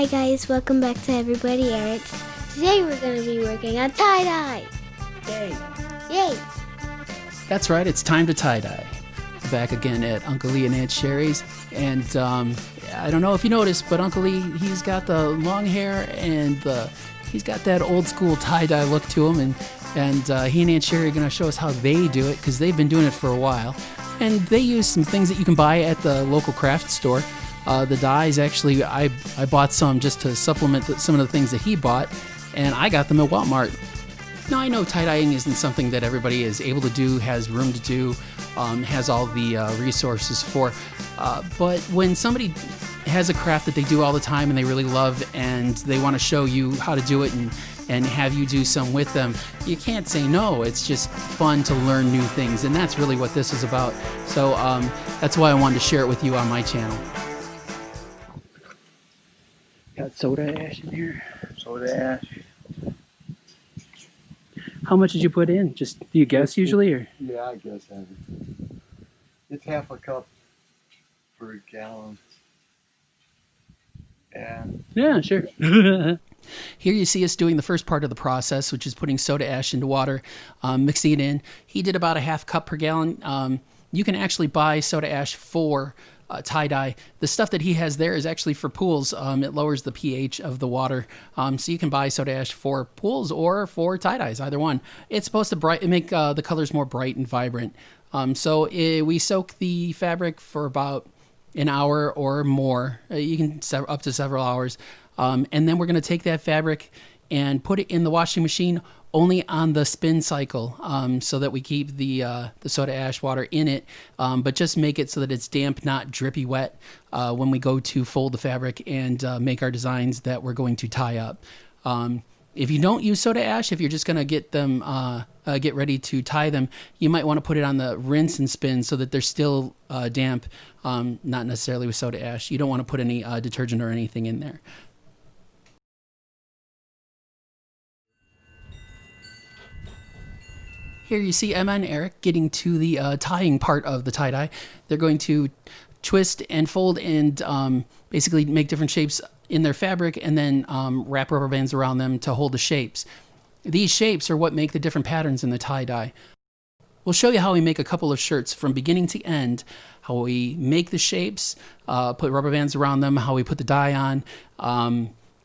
Hi guys, welcome back to Everybody Eric. Today we're going to be working on tie-dye. Yay! Yay! That's right, it's time to tie-dye. Back again at Uncle Lee and Aunt Sheri's. And I don't know if you noticed, but Uncle Lee, he's got the long hair and he's got that old school tie-dye look to him. And he and Aunt Sheri are going to show us how they do it, because they've been doing it for a while. And they use some things that you can buy at the local craft store. The dyes, actually, I bought some just to supplement some of the things that he bought, and I got them at Walmart. Now, I know tie-dyeing isn't something that everybody is able to do, has room to do, has all the resources for, but when somebody has a craft that they do all the time and they really love, and they want to show you how to do it and have you do some with them, you can't say no. It's just fun to learn new things, and that's really what this is about. So that's why I wanted to share it with you on my channel. Got soda ash in here. Soda ash. How much did you put in? Just, do you guess usually, or? Yeah, I guess it's half a cup per gallon. And Yeah, sure. Here you see us doing the first part of the process, which is putting soda ash into water, mixing it in. He did about a half cup per gallon. You can actually buy soda ash for tie-dye. The stuff that he has there is actually for pools. It lowers the pH of the water. So you can buy soda ash for pools or for tie-dyes, either one. It's supposed to make the colors more bright and vibrant. We soak the fabric for about an hour or more. You can up to several hours. And then we're going to take that fabric and put it in the washing machine only on the spin cycle, so that we keep the soda ash water in it, but just make it so that it's damp, not drippy wet, when we go to fold the fabric and make our designs that we're going to tie up. If you don't use soda ash, if you're just going to get ready to tie them, you might want to put it on the rinse and spin so that they're still damp, not necessarily with soda ash. You don't want to put any detergent or anything in there. Here you see Emma and Eric getting to the tying part of the tie-dye. They're going to twist and fold and basically make different shapes in their fabric, and then wrap rubber bands around them to hold the shapes. These shapes are what make the different patterns in the tie-dye. We'll show you how we make a couple of shirts from beginning to end, how we make the shapes, put rubber bands around them, how we put the dye on,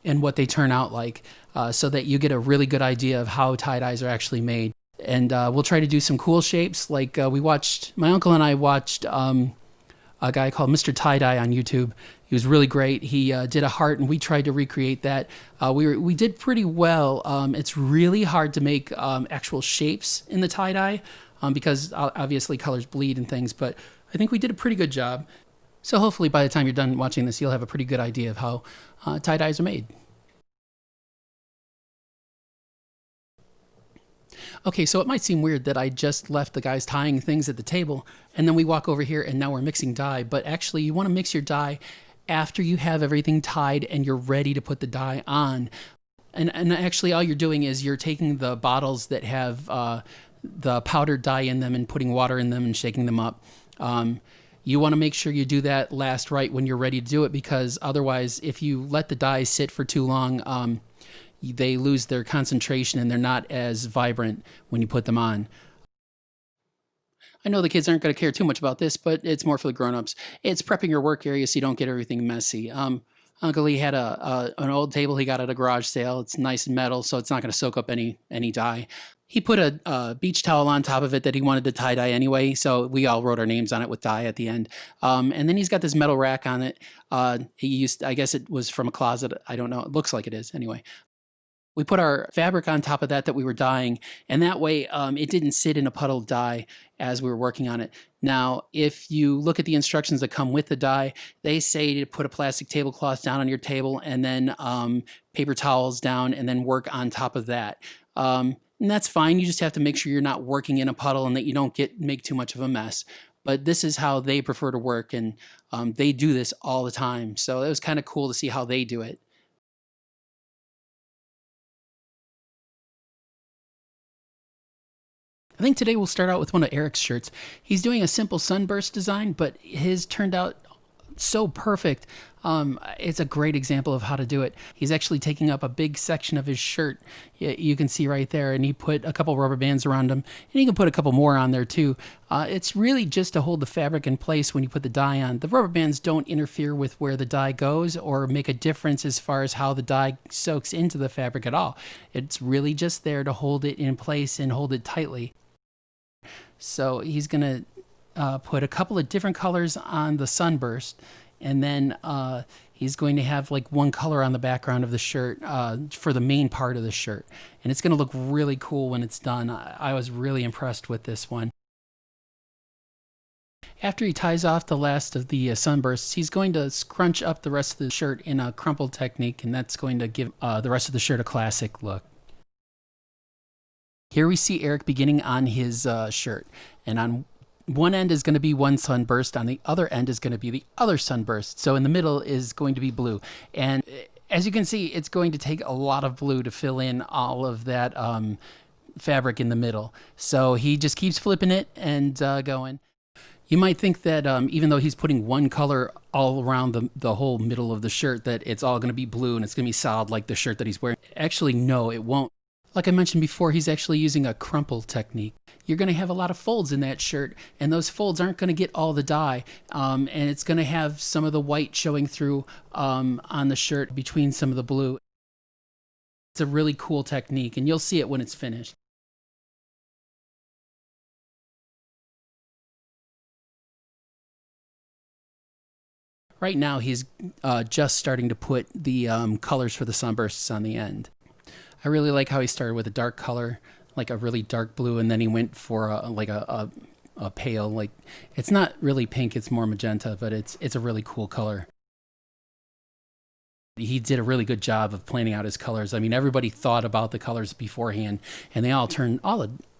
and what they turn out like, so that you get a really good idea of how tie-dyes are actually made. And we'll try to do some cool shapes. Like my uncle and I watched a guy called MrTieDye on YouTube. He was really great. He did a heart, and we tried to recreate that. We did pretty well. It's really hard to make actual shapes in the tie-dye, because obviously colors bleed and things, but I think we did a pretty good job. So hopefully by the time you're done watching this, you'll have a pretty good idea of how tie-dyes are made. Okay, so it might seem weird that I just left the guys tying things at the table, and then we walk over here and now we're mixing dye. But actually, you want to mix your dye after you have everything tied and you're ready to put the dye on. And actually, all you're doing is you're taking the bottles that have the powdered dye in them and putting water in them and shaking them up. You want to make sure you do that last right when you're ready to do it, because otherwise, if you let the dye sit for too long, they lose their concentration and they're not as vibrant when you put them on. I know the kids aren't going to care too much about this, but it's more for the grown-ups. It's prepping your work area so you don't get everything messy. Uncle Lee had an old table he got at a garage sale. It's nice and metal, so it's not going to soak up any dye. He put a beach towel on top of it that he wanted to tie-dye anyway, so we all wrote our names on it with dye at the end. And then he's got this metal rack on it. I guess it was from a closet. I don't know. It looks like it is anyway. We put our fabric on top of that we were dyeing, and that way it didn't sit in a puddle of dye as we were working on it. Now, if you look at the instructions that come with the dye, they say to put a plastic tablecloth down on your table and then paper towels down and then work on top of that. And that's fine. You just have to make sure you're not working in a puddle and that you don't make too much of a mess. But this is how they prefer to work, and they do this all the time. So it was kind of cool to see how they do it. I think today we'll start out with one of Eric's shirts. He's doing a simple sunburst design, but his turned out so perfect. It's a great example of how to do it. He's actually taking up a big section of his shirt. You can see right there, and he put a couple rubber bands around him, and he can put a couple more on there too. It's really just to hold the fabric in place when you put the dye on. The rubber bands don't interfere with where the dye goes or make a difference as far as how the dye soaks into the fabric at all. It's really just there to hold it in place and hold it tightly. So he's going to put a couple of different colors on the sunburst, and then he's going to have like one color on the background of the shirt for the main part of the shirt. And it's going to look really cool when it's done. I was really impressed with this one. After he ties off the last of the sunbursts, he's going to scrunch up the rest of the shirt in a crumple technique, and that's going to give the rest of the shirt a classic look. Here we see Eric beginning on his shirt, and on one end is going to be one sunburst, on the other end is going to be the other sunburst. So in the middle is going to be blue. And as you can see, it's going to take a lot of blue to fill in all of that fabric in the middle. So he just keeps flipping it and going. You might think that even though he's putting one color all around the whole middle of the shirt, that it's all going to be blue and it's going to be solid like the shirt that he's wearing. Actually, no, it won't. Like I mentioned before, he's actually using a crumple technique. You're going to have a lot of folds in that shirt, and those folds aren't going to get all the dye, and it's going to have some of the white showing through on the shirt between some of the blue. It's a really cool technique, and you'll see it when it's finished. Right now, he's just starting to put the colors for the sunbursts on the end. I really like how he started with a dark color, like a really dark blue, and then he went for a pale, like, it's not really pink, it's more magenta, but it's a really cool color. He did a really good job of planning out his colors. I mean, everybody thought about the colors beforehand, and they all turned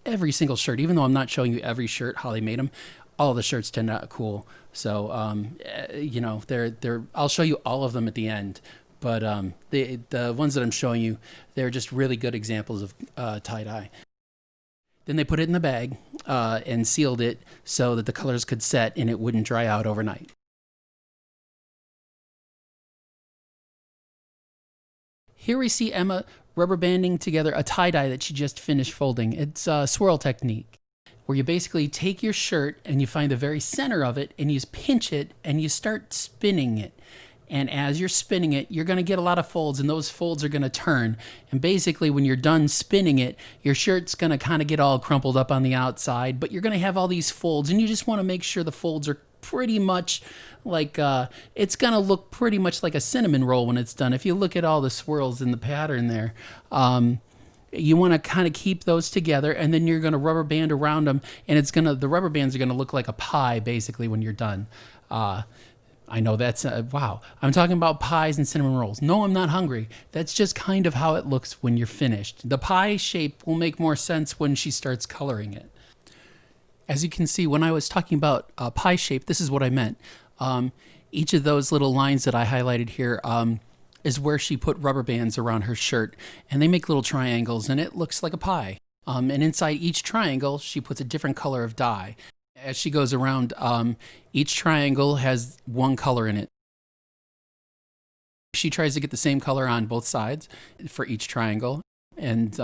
every single shirt, even though I'm not showing you every shirt how they made them, all of the shirts turned out cool. So, you know, I'll show you all of them at the end. But the ones that I'm showing you, they're just really good examples of tie-dye. Then they put it in the bag and sealed it so that the colors could set and it wouldn't dry out overnight. Here we see Emma rubber banding together a tie-dye that she just finished folding. It's a swirl technique, where you basically take your shirt and you find the very center of it and you pinch it and you start spinning it. And as you're spinning it, you're going to get a lot of folds, and those folds are going to turn. And basically, when you're done spinning it, your shirt's going to kind of get all crumpled up on the outside, but you're going to have all these folds, and you just want to make sure the folds are pretty much like, it's going to look pretty much like a cinnamon roll when it's done. If you look at all the swirls in the pattern there, you want to kind of keep those together, and then you're going to rubber band around them, and the rubber bands are going to look like a pie, basically, when you're done. I know that's, wow, I'm talking about pies and cinnamon rolls. No, I'm not hungry. That's just kind of how it looks when you're finished. The pie shape will make more sense when she starts coloring it. As you can see, when I was talking about pie shape, this is what I meant. Each of those little lines that I highlighted here is where she put rubber bands around her shirt, and they make little triangles, and it looks like a pie. And inside each triangle, she puts a different color of dye. As she goes around, each triangle has one color in it. She tries to get the same color on both sides for each triangle. And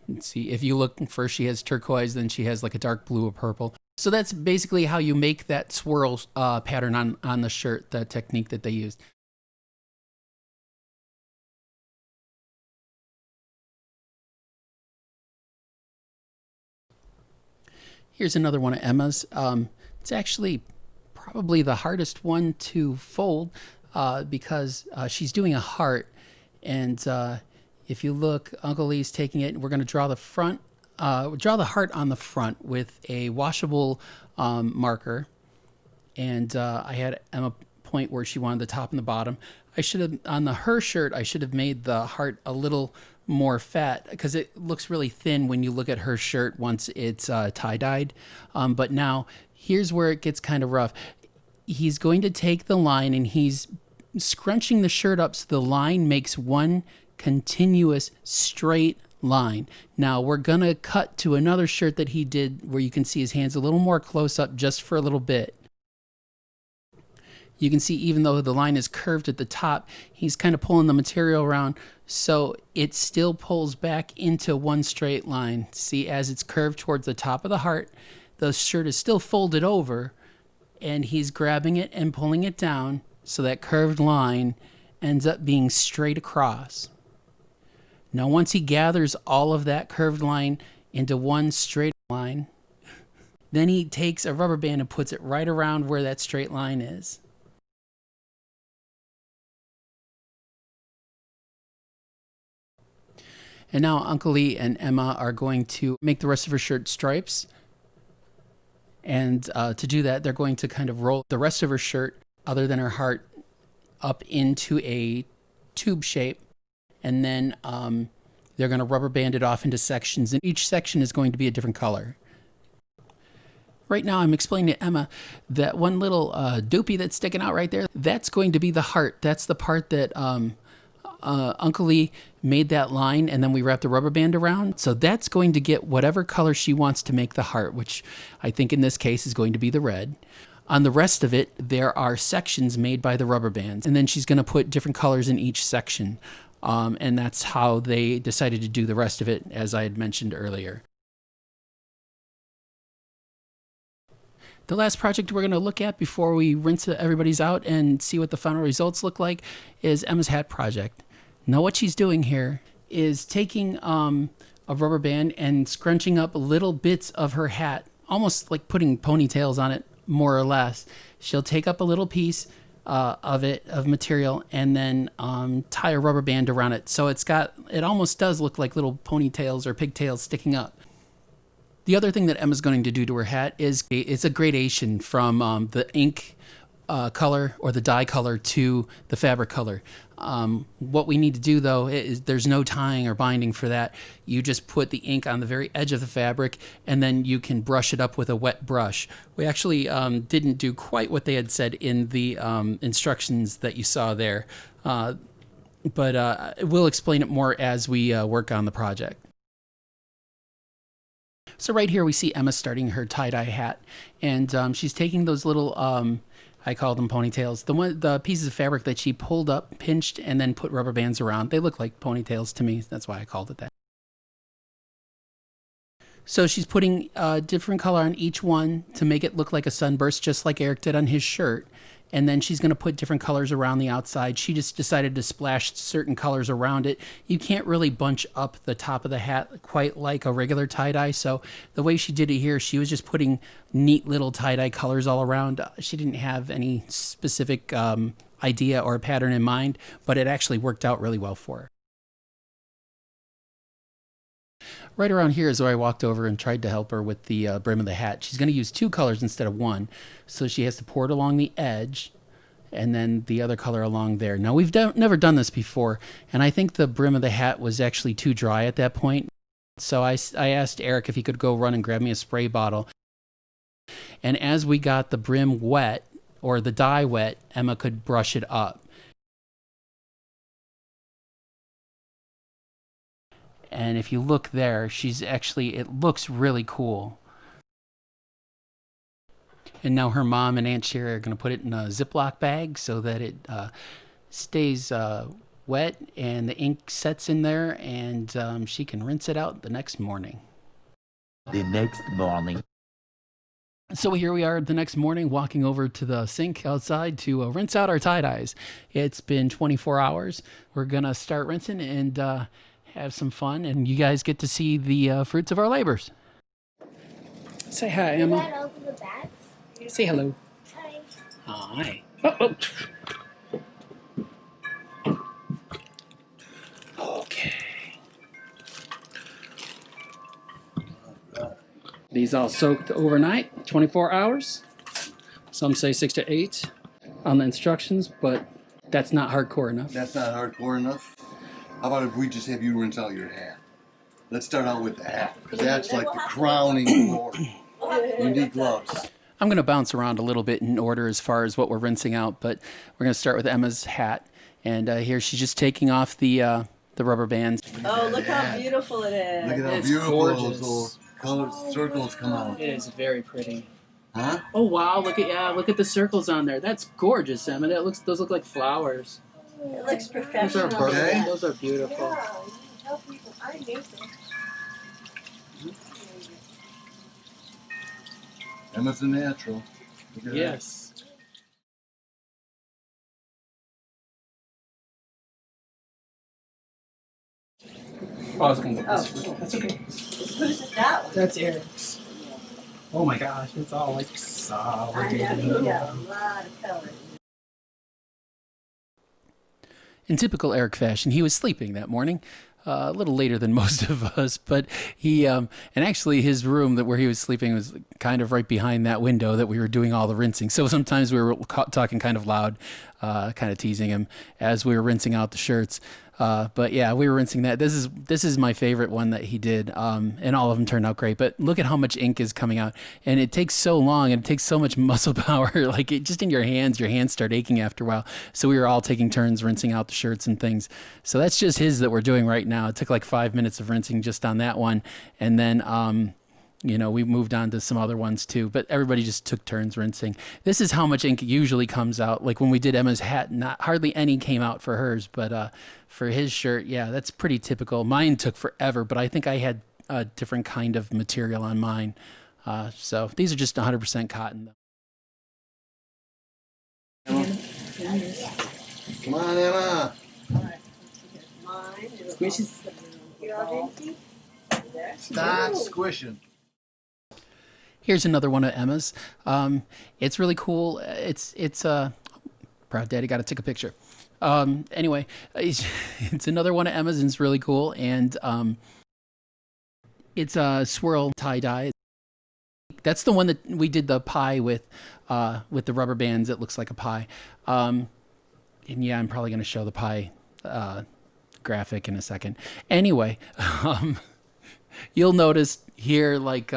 let's see, if you look first, she has turquoise, then she has like a dark blue or purple. So that's basically how you make that swirl pattern on the shirt, the technique that they used. Here's another one of Emma's. It's actually probably the hardest one to fold because she's doing a heart. And if you look, Uncle Lee's taking it, and we're going to draw the front, draw the heart on the front with a washable marker. And I had Emma point where she wanted the top and the bottom. I should have, on her shirt, I should have made the heart a little more fat because it looks really thin when you look at her shirt once it's tie-dyed. But now here's where it gets kind of rough. He's going to take the line and he's scrunching the shirt up so the line makes one continuous straight line. Now we're gonna cut to another shirt that he did where you can see his hands a little more close up just for a little bit. You can see even though the line is curved at the top, he's kind of pulling the material around so it still pulls back into one straight line. See, as it's curved towards the top of the heart, the shirt is still folded over, and he's grabbing it and pulling it down so that curved line ends up being straight across. Now, once he gathers all of that curved line into one straight line, then he takes a rubber band and puts it right around where that straight line is. And now Uncle Lee and Emma are going to make the rest of her shirt stripes. And to do that, they're going to kind of roll the rest of her shirt, other than her heart, up into a tube shape. And then they're going to rubber band it off into sections. And each section is going to be a different color. Right now, I'm explaining to Emma that one little doopy that's sticking out right there, that's going to be the heart. That's the part that Uncle Lee made that line, and then we wrapped the rubber band around. So that's going to get whatever color she wants to make the heart, which I think in this case is going to be the red. On the rest of it, there are sections made by the rubber bands, and then she's going to put different colors in each section. And that's how they decided to do the rest of it, as I had mentioned earlier. The last project we're going to look at before we rinse everybody's out and see what the final results look like is Emma's hat project. Now what she's doing here is taking a rubber band and scrunching up little bits of her hat, almost like putting ponytails on it, more or less. She'll take up a little piece of material and then tie a rubber band around it. So it almost does look like little ponytails or pigtails sticking up. The other thing that Emma's going to do to her hat is it's a gradation from the ink color or the dye color to the fabric color. What we need to do, though, is there's no tying or binding for that. You just put the ink on the very edge of the fabric, and then you can brush it up with a wet brush. We actually didn't do quite what they had said in the instructions that you saw there, but we'll explain it more as we work on the project. So right here we see Emma starting her tie-dye hat, and she's taking those little, I call them ponytails, the pieces of fabric that she pulled up, pinched, and then put rubber bands around. They look like ponytails to me. That's why I called it that. So she's putting a different color on each one to make it look like a sunburst, just like Eric did on his shirt. And then she's going to put different colors around the outside. She just decided to splash certain colors around it. You can't really bunch up the top of the hat quite like a regular tie-dye. So the way she did it here, she was just putting neat little tie-dye colors all around. She didn't have any specific idea or pattern in mind, but it actually worked out really well for her. Right around here is where I walked over and tried to help her with the brim of the hat. She's going to use two colors instead of one, so she has to pour it along the edge and then the other color along there. Now, we've never done this before, and I think the brim of the hat was actually too dry at that point, so I asked Eric if he could go run and grab me a spray bottle. And as we got the brim wet, or the dye wet, Emma could brush it up. And if you look there, it looks really cool. And now her mom and Aunt Sheri are going to put it in a Ziploc bag so that it stays wet and the ink sets in there, and she can rinse it out the next morning. So here we are the next morning, walking over to the sink outside to rinse out our tie-dyes. It's been 24 hours. We're going to start rinsing and have some fun, and you guys get to see the fruits of our labors. Say hi, Emma. Did that open the bags? Say hello. Hi. Hi. Oh. Okay. These all soaked overnight, 24 hours. Some say 6 to 8 on the instructions, but that's not hardcore enough. That's not hardcore enough. How about if we just have you rinse out your hat? Let's start out with the hat, because that's like the crowning glory. You need gloves. I'm going to bounce around a little bit in order as far as what we're rinsing out, but we're going to start with Emma's hat. And here she's just taking off the rubber bands. Oh, look how beautiful it is. Look at how It's beautiful gorgeous. those little colored circles come out. It is very pretty. Huh? Oh wow! Look at the circles on there. That's gorgeous, Emma. Those look like flowers. It looks professional. Okay. Those are beautiful. Yeah, you tell people I make them. Emma's a natural. Look at that. Yes. Oh, I was gonna get this. Oh. That's okay. Whose is that one? That's Eric's. Oh my gosh, it's all like solid. I know, you got a lot of color. In typical Eric fashion, he was sleeping that morning, a little later than most of us, but he, and actually his room where he was sleeping was kind of right behind that window that we were doing all the rinsing. So sometimes we were talking kind of loud, kind of teasing him as we were rinsing out the shirts. But yeah, we were rinsing that. This is my favorite one that he did, and all of them turned out great. But look at how much ink is coming out, and it takes so long, and it takes so much muscle power. Like just in your hands start aching after a while. So we were all taking turns rinsing out the shirts and things. So that's just his that we're doing right now. It took like 5 minutes of rinsing just on that one, and then we moved on to some other ones too, but everybody just took turns rinsing. This is how much ink usually comes out. Like when we did Emma's hat, hardly any came out for hers, but for his shirt, yeah, that's pretty typical. Mine took forever, but I think I had a different kind of material on mine. So these are just 100% cotton. Emma. Come on, Emma. Mine. Squishes. You're all empty? Stop squishing. Here's another one of Emma's. It's really cool. It's proud daddy, got to take a picture. Anyway, it's another one of Emma's, and it's really cool. And it's a swirl tie-dye. That's the one that we did the pie with the rubber bands. It looks like a pie. And yeah, I'm probably going to show the pie graphic in a second. Anyway, you'll notice here, like,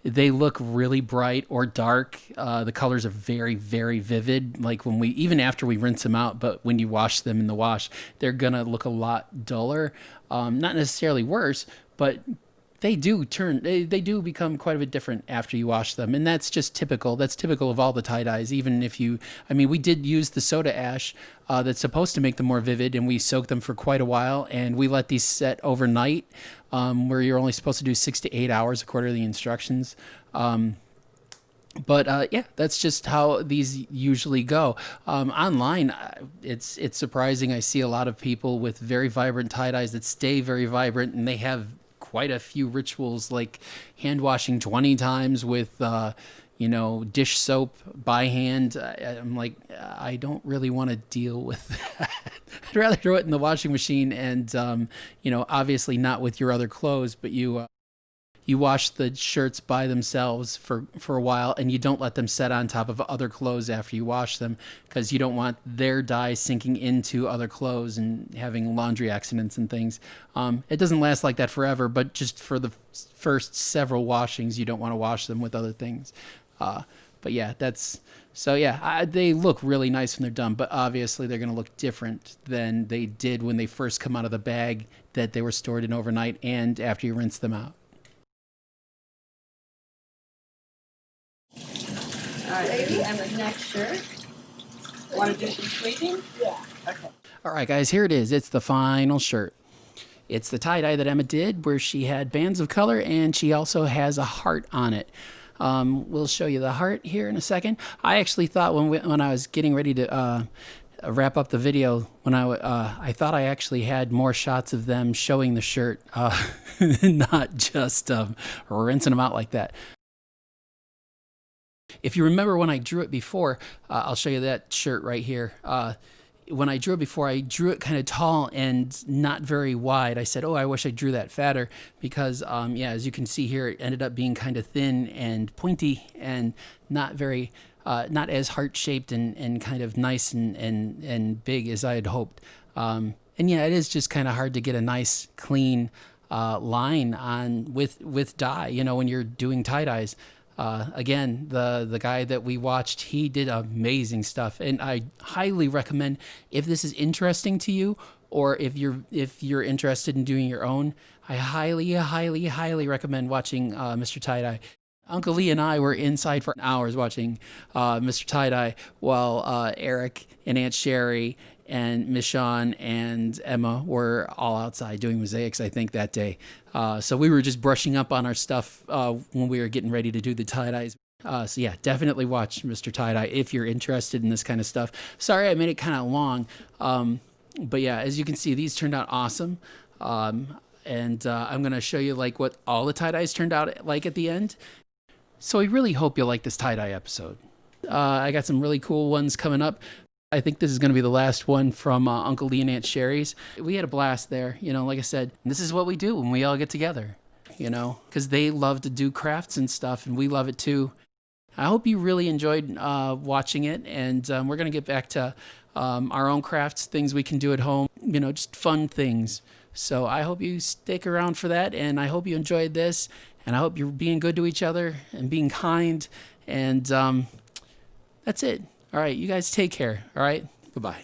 they look really bright or dark. The colors are very, very vivid. Like even after we rinse them out, but when you wash them in the wash, they're gonna look a lot duller. Not necessarily worse, but they do become quite a bit different after you wash them. And that's just typical. That's typical of all the tie-dyes. Even if we did use the soda ash that's supposed to make them more vivid, and we soaked them for quite a while, and we let these set overnight, where you're only supposed to do 6 to 8 hours according to the instructions. But yeah, that's just how these usually go. Online, it's surprising. I see a lot of people with very vibrant tie-dyes that stay very vibrant, and they have quite a few rituals, like hand washing 20 times with dish soap by hand. I'm like, I don't really want to deal with that. I'd rather throw it in the washing machine, and obviously not with your other clothes, but you wash the shirts by themselves for a while, and you don't let them set on top of other clothes after you wash them, because you don't want their dye sinking into other clothes and having laundry accidents and things. It doesn't last like that forever, but just for the first several washings, you don't want to wash them with other things. But yeah, they look really nice when they're done, but obviously they're going to look different than they did when they first come out of the bag that they were stored in overnight and after you rinse them out. All right, baby, Emma's next shirt. Want to do some sleeping? Yeah. Okay. All right, guys, here it is. It's the final shirt. It's the tie-dye that Emma did, where she had bands of color, and she also has a heart on it. We'll show you the heart here in a second. I actually thought when I was getting ready to wrap up the video, when I thought I actually had more shots of them showing the shirt, not just rinsing them out like that. If you remember when I drew it before, I'll show you that shirt right here. When I drew it before, I drew it kind of tall and not very wide. I said, oh, I wish I drew that fatter, because, yeah, as you can see here, it ended up being kind of thin and pointy and not as heart-shaped and kind of nice and big as I had hoped. And yeah, it is just kind of hard to get a nice, clean line on with dye, when you're doing tie-dyes. Again, the guy that we watched, he did amazing stuff, and I highly recommend, if this is interesting to you, or if you're interested in doing your own, I highly, highly, highly recommend watching MrTieDye. Uncle Lee and I were inside for hours watching MrTieDye while Eric and Aunt Sheri and Michonne and Emma were all outside doing mosaics, I think, that day. So we were just brushing up on our stuff when we were getting ready to do the tie-dyes. So yeah, definitely watch MrTieDye if you're interested in this kind of stuff. Sorry I made it kind of long. But yeah, as you can see, these turned out awesome. And I'm going to show you like what all the tie-dyes turned out like at the end. So I really hope you'll like this tie-dye episode. I got some really cool ones coming up. I think this is going to be the last one from Uncle Lee and Aunt Sheri's. We had a blast there. You know, like I said, this is what we do when we all get together, you know, because they love to do crafts and stuff, and we love it too. I hope you really enjoyed watching it, and we're going to get back to our own crafts, things we can do at home, you know, just fun things. So I hope you stick around for that, and I hope you enjoyed this, and I hope you're being good to each other and being kind, and that's it. All right, you guys take care. All right, goodbye.